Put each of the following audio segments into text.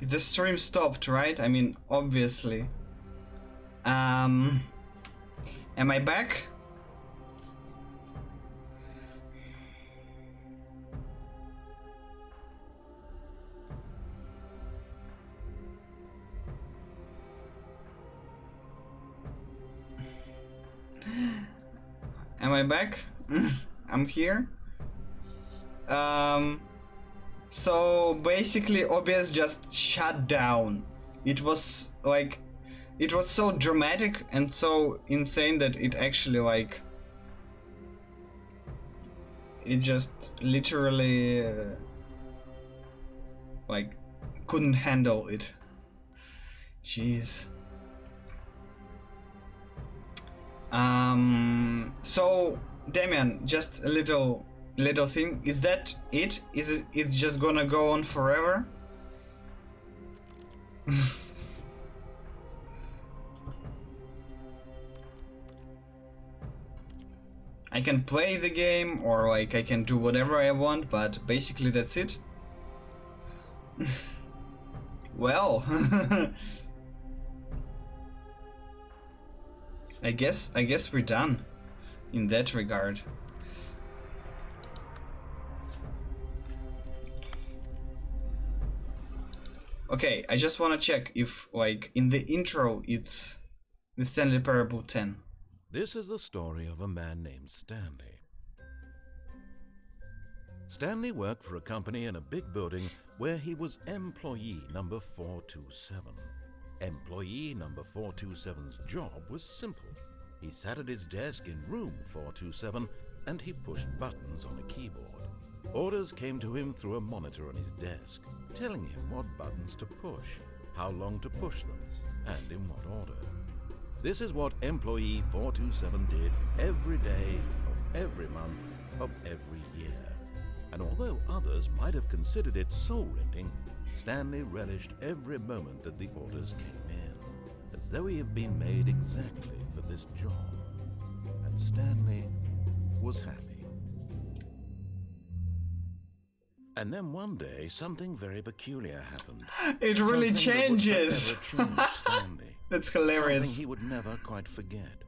The stream stopped, right? I mean, obviously. Am I back? Am I back? I'm here. So basically OBS just shut down. It was like, it was so dramatic and so insane that it actually like, it just literally like couldn't handle it. Jeez. So Damian, just a little thing. Is that it? Is it? It's just gonna go on forever? I can play the game, or like I can do whatever I want, but basically that's it. Well, I guess we're done in that regard. Okay, I just want to check if, like, in the intro it's the Stanley Parable 10. This is the story of a man named Stanley. Stanley worked for a company in a big building where he was employee number 427. Employee number 427's job was simple. He sat at his desk in room 427 and he pushed buttons on a keyboard. Orders came to him through a monitor on his desk, telling him what buttons to push, how long to push them, and in what order. This is what employee 427 did every day of every month of every year. And although others might have considered it soul-rending, Stanley relished every moment that the orders came in, as though he had been made exactly for this job. And Stanley was happy. And then one day, something very peculiar happened. It really changes. Stanley. That's hilarious. Something he would never quite forget.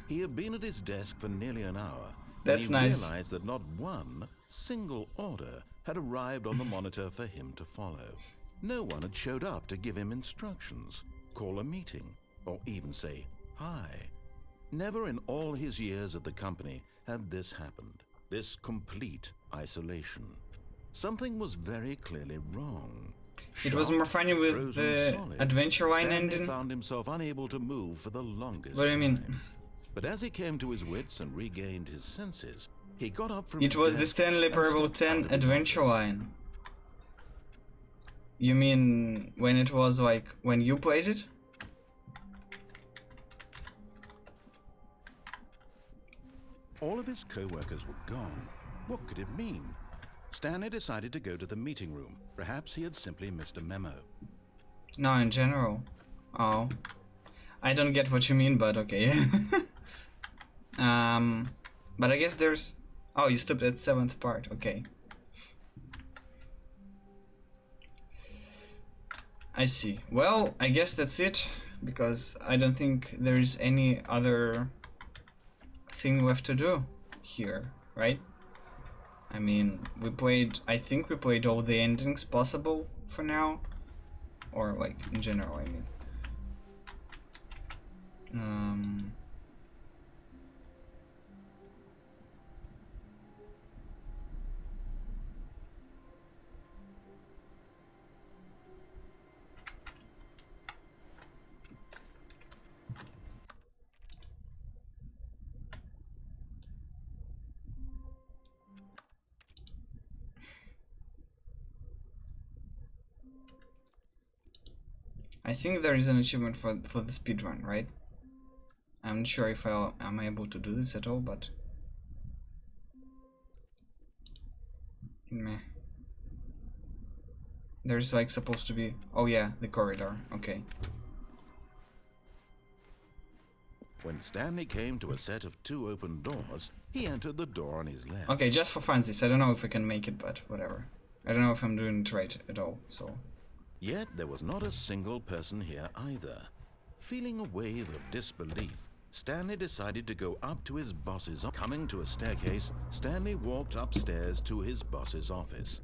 He had been at his desk for nearly an hour. That's and nice. He realized that not one single order had arrived on the monitor for him to follow. No one had showed up to give him instructions, call a meeting, or even say hi. Never in all his years at the company had this happened. This complete isolation. Something was very clearly wrong. It was more funny with the Adventure Line Stanley ending. found himself unable to move for the longest What do you mean? time. But as he came to his wits and regained his senses, he got up from It his was the desk Stanley and Parable stepped out 10 of his Adventure office. Line. You mean when it was like when you played it? All of his co-workers were gone. What could it mean? Stanley decided to go to the meeting room. Perhaps he had simply missed a memo. No, in general. Oh. I don't get what you mean, but okay. But I guess there's... Oh, you stopped at 7th part, okay. I see. Well, I guess that's it, because I don't think there's any other thing left to do here, right? I mean, we played... I think we played all the endings possible for now. Or, like, in general, I mean. I think there is an achievement for the speedrun, right? I'm not sure if I'm able to do this at all, but meh. There's like supposed to be... Oh yeah, the corridor, okay. When Stanley came to a set of 2 open doors, he entered the door on his left. Okay, just for funsies, I don't know if I can make it, but whatever. I don't know if I'm doing it right at all, so... Yet there was not a single person here either. Feeling a wave of disbelief, Stanley decided to go up to his boss's office. Coming to a staircase, Stanley walked upstairs to his boss's office.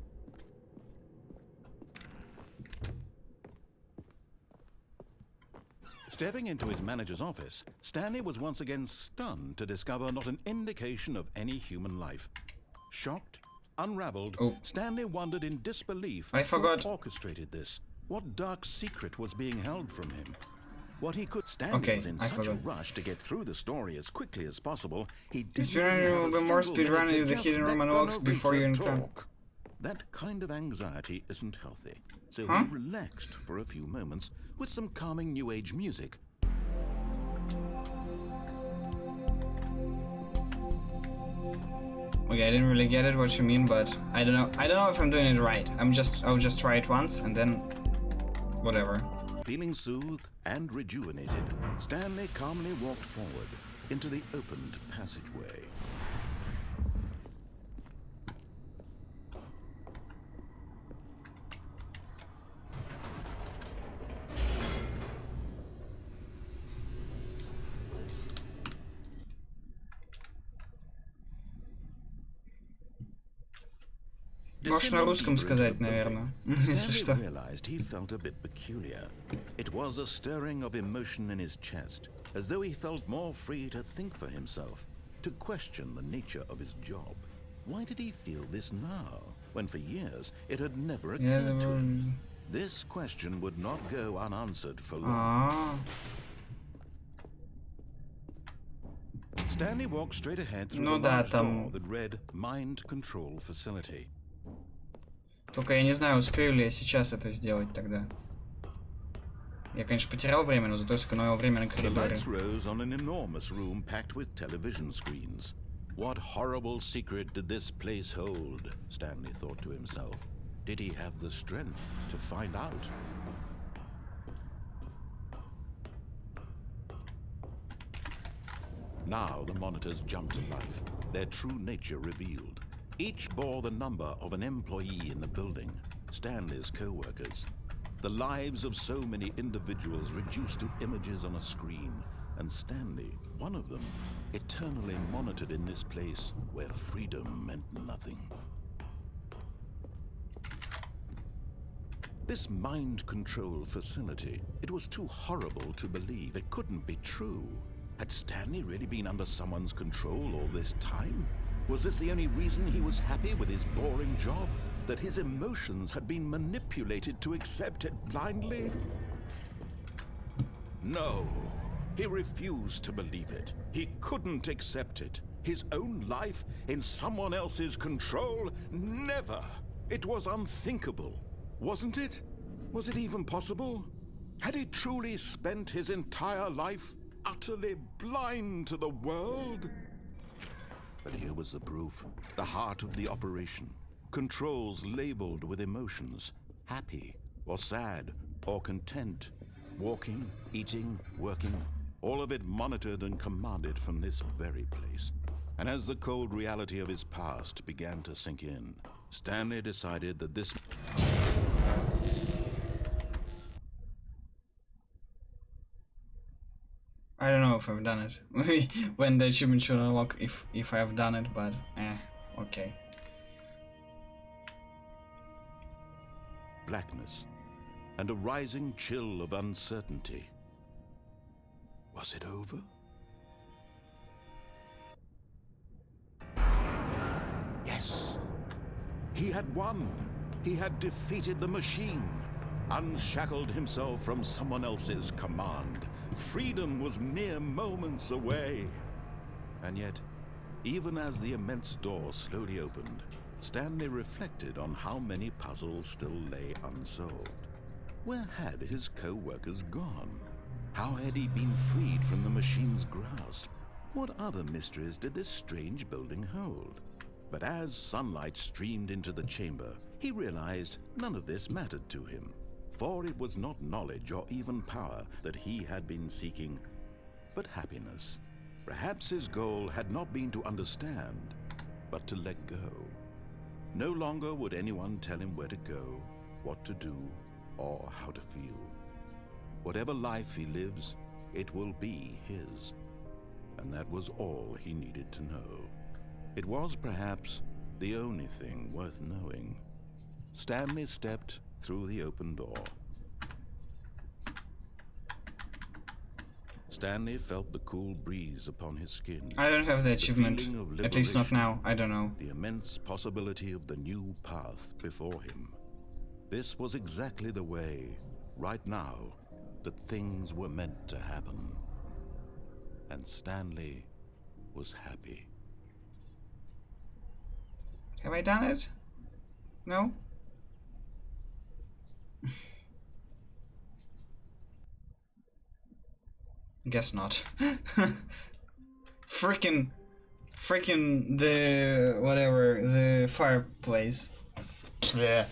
Stepping into his manager's office, Stanley was once again stunned to discover not an indication of any human life. Shocked, unraveled, Stanley wondered in disbelief who orchestrated this. What dark secret was being held from him? What he could Stanley was in such a rush to get through the story as quickly as possible. He didn't have a more single minute to the just hidden let monologues the before you narrator encounter. talk. That kind of anxiety isn't healthy, so he relaxed for a few moments with some calming new age music. Okay, I didn't really get it what you mean, but I don't know if I'm doing it right. I'll just try it once and then whatever. Feeling soothed and rejuvenated, Stanley calmly walked forward into the opened passageway. Можешь на русском сказать, наверное, если что. Stanley realized he felt a bit peculiar. It was a stirring of emotion in his chest, as though he felt more free to think for himself, to question the nature of his job. Why did he feel this now, when for years it had never occurred to him? This question would not go unanswered for long. Stanley walked straight ahead through the large door that read Mind Control Facility. Только я не знаю, успею ли я сейчас это сделать тогда. Я, конечно, потерял время, но зато я сэкономил время на коридоре. The lights rose on an enormous room packed with television screens. What horrible secret did this place hold? Stanley thought to himself. Did he have the strength to find out? Now the monitors jumped to life, their true nature revealed. Each bore the number of an employee in the building, Stanley's co-workers. The lives of so many individuals reduced to images on a screen, and Stanley, one of them, eternally monitored in this place where freedom meant nothing. This mind control facility, it was too horrible to believe. It couldn't be true. Had Stanley really been under someone's control all this time? Was this the only reason he was happy with his boring job? That his emotions had been manipulated to accept it blindly? No, he refused to believe it. He couldn't accept it. His own life in someone else's control? Never! It was unthinkable, wasn't it? Was it even possible? Had he truly spent his entire life utterly blind to the world? But here was the proof, the heart of the operation. Controls labeled with emotions, happy or sad or content, walking, eating, working, all of it monitored and commanded from this very place. And as the cold reality of his past began to sink in, Stanley decided that this... I don't know if I've done it. When the achievement should unlock if I have done it, but okay. Blackness and a rising chill of uncertainty. Was it over? Yes. He had won. He had defeated the machine, unshackled himself from someone else's command. Freedom was mere moments away. And yet, even as the immense door slowly opened, Stanley reflected on how many puzzles still lay unsolved. Where had his co-workers gone? How had he been freed from the machine's grasp? What other mysteries did this strange building hold? But as sunlight streamed into the chamber, he realized none of this mattered to him. For it was not knowledge or even power that he had been seeking, but happiness. Perhaps his goal had not been to understand, but to let go. No longer would anyone tell him where to go, what to do, or how to feel. Whatever life he lives, it will be his. And that was all he needed to know. It was perhaps the only thing worth knowing. Stanley stepped through the open door. Stanley felt the cool breeze upon his skin. I don't have the achievement. feeling of At least not liberation, now. I don't know. The immense possibility of the new path before him. This was exactly the way, right now, that things were meant to happen. And Stanley was happy. Have I done it? No? Guess not. freaking the whatever, the fireplace. Bleh.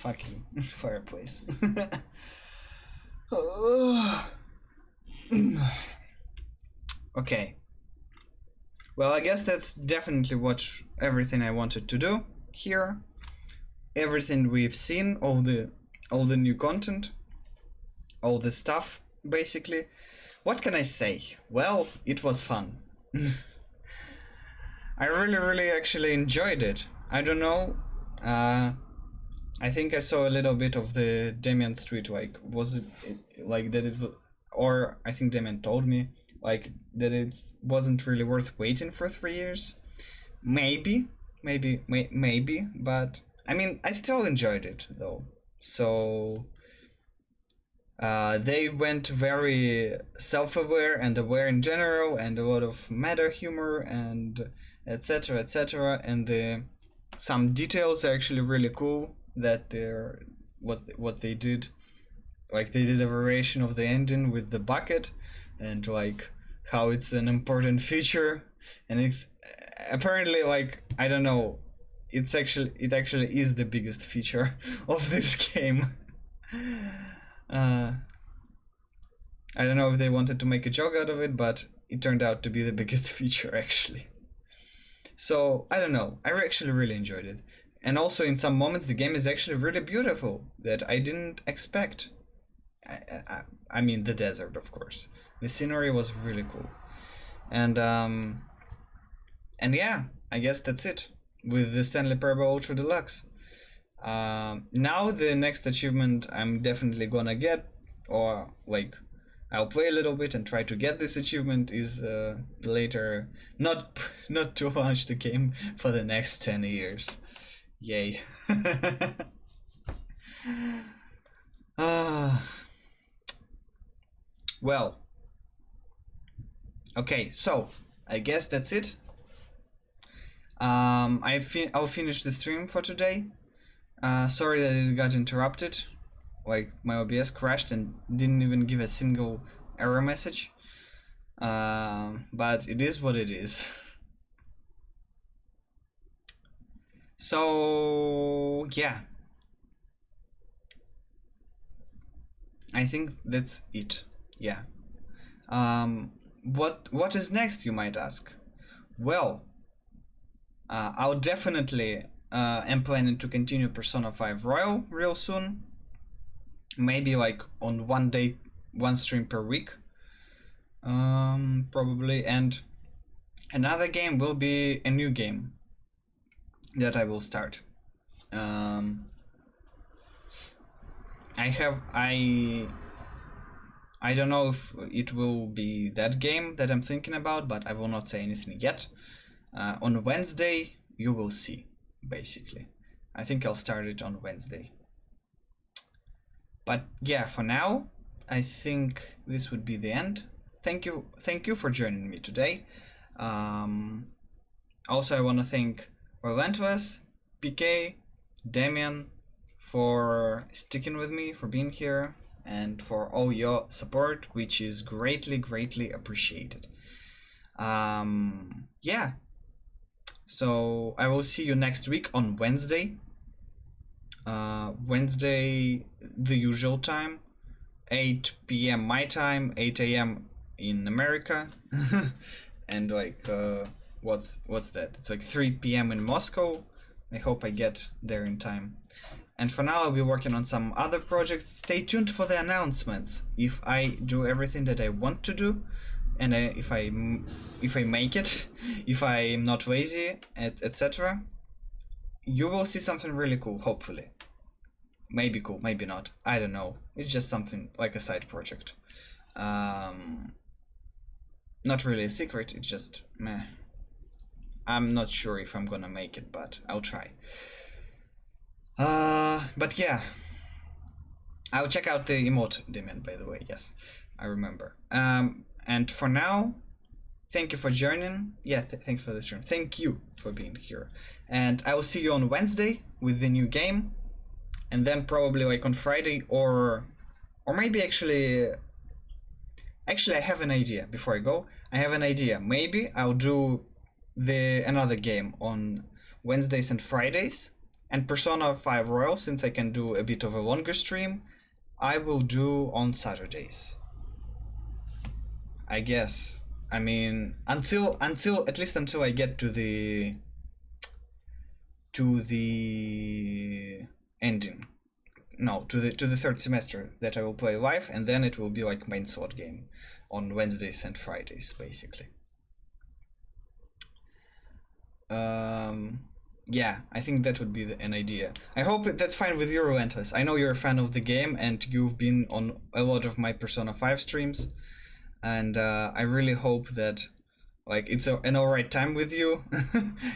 Fucking fireplace. Okay. Well, I guess that's definitely everything I wanted to do here. Everything we've seen, all the new content, all the stuff, basically. What can I say? Well, it was fun. I really actually enjoyed it. I don't know. I think I saw a little bit of the Damien Street. Like, was it like that? Or I think Damien told me like that it wasn't really worth waiting for 3 years. Maybe. But I mean, I still enjoyed it though. So. They went very self-aware and aware in general, and a lot of meta humor and etc. And some details are actually really cool. That they're what they did, like they did a variation of the engine with the bucket, and like how it's an important feature, and it's apparently like I don't know, it actually is the biggest feature of this game. I don't know if they wanted to make a joke out of it, but it turned out to be the biggest feature actually. So I don't know, I actually really enjoyed it. And also in some moments the game is actually really beautiful that I didn't expect. I mean the desert, of course. The scenery was really cool. And yeah, I guess that's it with the Stanley Parable Ultra Deluxe. Now the next achievement I'm definitely gonna get, or like I'll play a little bit and try to get this achievement, is later, not to launch the game for the next 10 years. Yay. Well, okay, so I guess that's it. I'll finish the stream for today. Sorry that it got interrupted. Like my OBS crashed and didn't even give a single error message. But it is what it is. So yeah, I think that's it. Yeah. What is next, you might ask? Well, I'll definitely am planning to continue Persona 5 Royal real soon. Maybe like on one stream per week, probably. And another game will be a new game that I will start. I don't know if it will be that game that I'm thinking about, but I will not say anything yet. On Wednesday you will see, basically. I think I'll start it on Wednesday. But yeah, for now, I think this would be the end. Thank you for joining me today. Also, I want to thank Orlantuas, PK, Damien for sticking with me, for being here, and for all your support, which is greatly appreciated. Yeah. So I will see you next week on Wednesday. Wednesday, the usual time, 8 p.m. my time, 8 a.m. in America, and like what's that? It's like 3 p.m. in Moscow. I hope I get there in time. And for now, I'll be working on some other projects. Stay tuned for the announcements. If I do everything that I want to do, and if I make it, if I'm not lazy, etc., you will see something really cool, hopefully. Maybe cool, maybe not. I don't know. It's just something like a side project. Not really a secret, it's just meh. I'm not sure if I'm gonna make it, but I'll try. But yeah, I'll check out the emote demand, by the way. Yes, I remember. And for now, thank you for joining. Yeah, thanks for this stream. Thank you for being here. And I will see you on Wednesday with the new game, and then probably like on Friday or maybe actually I have an idea. Before I go, I have an idea. Maybe I'll do another game on Wednesdays and Fridays. And Persona 5 Royal, since I can do a bit of a longer stream, I will do on Saturdays. I guess. I mean, until at least until I get to the ending. No, to the third semester that I will play live, and then it will be like main slot game on Wednesdays and Fridays, basically. Yeah, I think that would be an idea. I hope that's fine with you, Relentless. I know you're a fan of the game, and you've been on a lot of my Persona 5 streams, and I really hope that like it's an alright time with you.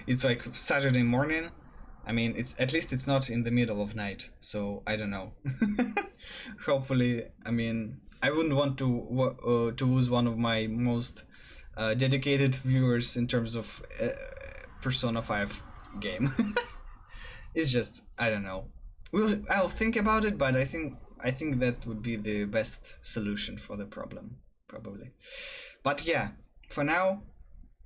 It's like Saturday morning. I mean, at least it's not in the middle of night, so I don't know. Hopefully, I mean, I wouldn't want to lose one of my most dedicated viewers in terms of Persona 5 game. It's just, I don't know. I'll think about it, but I think that would be the best solution for the problem, probably. But yeah, for now,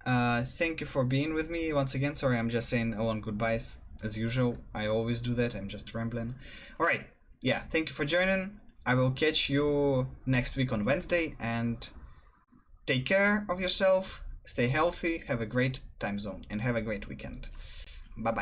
thank you for being with me once again. Sorry, I'm just saying a long goodbyes as usual. I always do that. I'm just rambling. All right. Yeah, thank you for joining. I will catch you next week on Wednesday, and take care of yourself. Stay healthy. Have a great time zone, and have a great weekend.